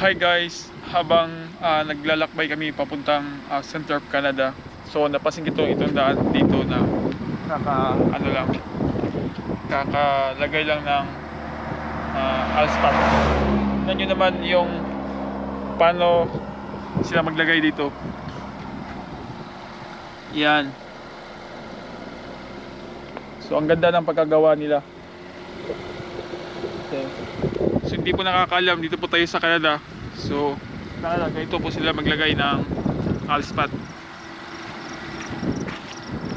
Hi guys, habang naglalakbay kami papuntang center of Canada. So napansin ko itong daan dito na kakalagay lang ng asphalt. Tignan nyo naman yung paano sila maglagay dito. Yan. So ang ganda ng pagkagawa nila. Okay. So hindi po nakakaalam, dito po tayo sa Canada. So ganito po sila maglagay ng asphalt.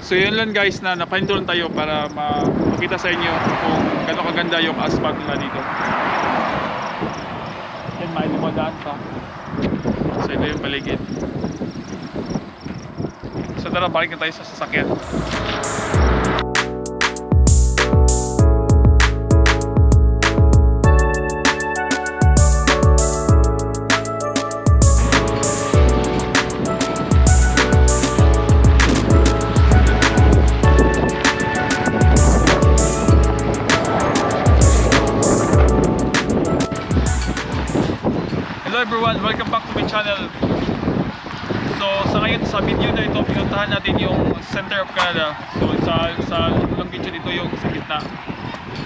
So yun lang guys, na napahinto lang tayo para makita sa inyo kung gano'ng kaganda yung asphalt nila dito. Yan, may lumadaan pa. So ito yung paligid. So tara, balik na tayo sa sasakyan. Hello everyone, welcome back to my channel. So sa ngayon, sa video na ito, pinuntahan natin yung center of Canada. So sa long video dito yung sa gitna.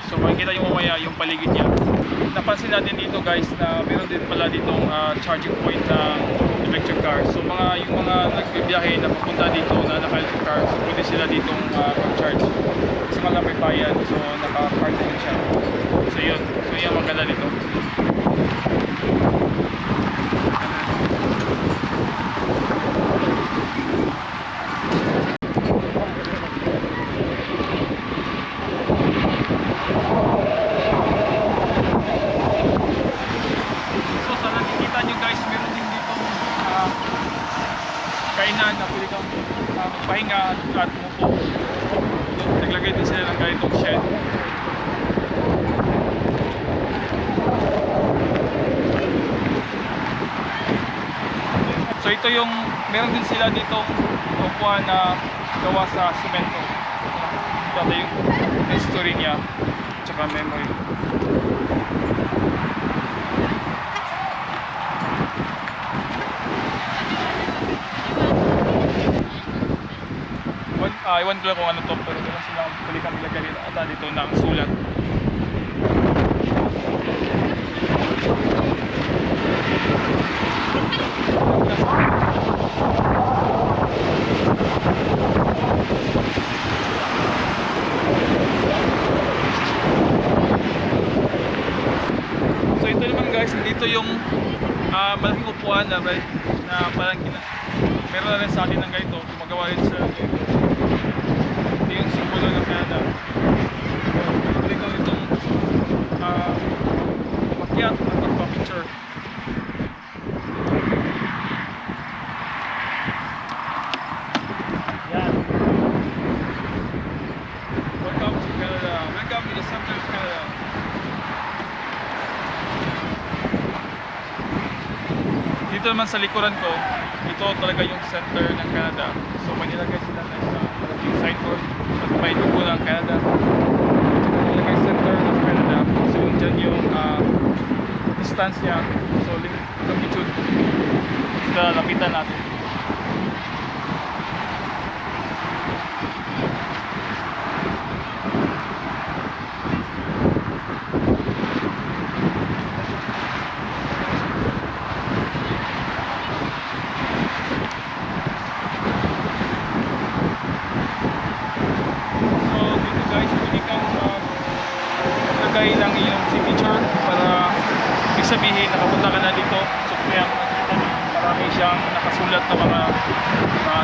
So makikita nyo mamaya yung paligid niya. Napansin natin dito guys na meron din pala ditong charging point ng electric car. So yung mga nagbibiyahe na papunta dito na naka-electric car, so pwede sila ditong mag-charge. Kasi malapit bayan, so naka-card din siya. So yun, maganda dito. Kainan na pwede kang magpahinga at umupo. Naglagay din sila ng ganitong shed. So ito yung meron din sila ditong upuan na gawa sa semento. Ito yung history niya tsaka memory. Iwan ko lang kung ano to, pero ganoon silang pwede kang ilagay dito ng sulat. So ito naman guys, dito yung malaking upuan na parang meron na rin sa atin ng ganito, gumagawa rin sa ganito. Ito yung simbolo ng Canada. So pwede kang itong makiat at magpa-picture. Yan. Welcome to Canada. Welcome to the center of Canada. Dito naman sa likuran ko, ito talaga yung center ng Canada. So may nilagay sila na sa malaking signboard at may logo ng Canada. Ito nilagay center ng Canada. So dyan yung distance niya. So longitude. So lapitan natin. Ng iyong signature para ibig sabihin nakapunta ka na dito. So kaya marami siyang nakasulat na mga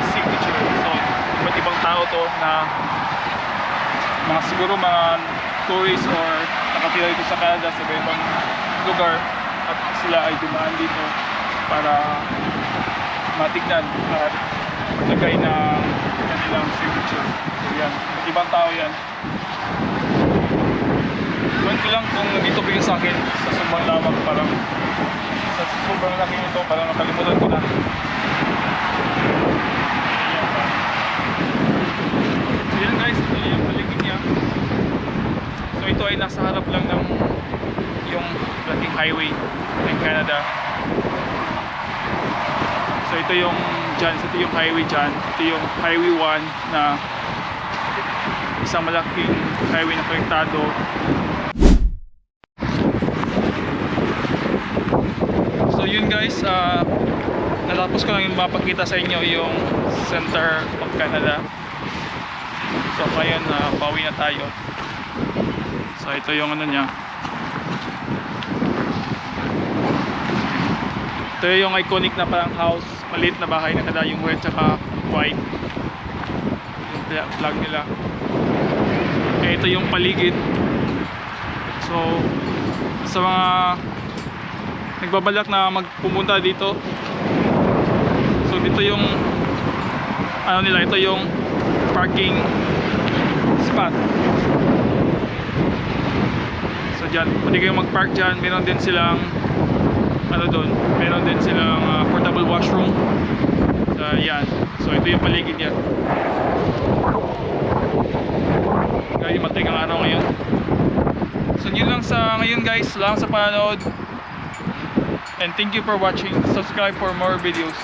signature. So iba't ibang tao to na siguro mga tourists or nakatira dito sa Canada sa ibang lugar at sila ay dumaan dito para matignan at maglagay ng kanilang signature. So yan, ibang tao yan. Iwan ko lang kung nandito bigyan sa akin sa sobrang lamang, parang sa sobrang laki nito, parang nakalimutan ko na. So yan guys, ito yung paligid niya. So ito ay nasa harap lang ng yung laking highway ng Canada. yung dyan, ito yung highway dyan. Ito yung highway 1 na isang malaking highway na konektado. So yun guys, natapos ko lang yung mapakita sa inyo yung center of Canada. So ngayon, pauwi na tayo. So ito yung ano niya. Ito yung iconic na parang house, maliit na bahay na kada yung red tsaka white yung flag nila. Okay, ito yung paligid. So sa mga nagbabalak na magpumunta dito, so dito yung ano nila, ito yung parking spot. So dyan, pwede kayong mag-park dyan. Meron din silang ano doon, meron din silang portable washroom. Yan, so ito yung paligid yan. Kaya matingang araw ngayon. So yun lang sa ngayon guys, salamat sa panonood and thank you for watching. Subscribe for more videos.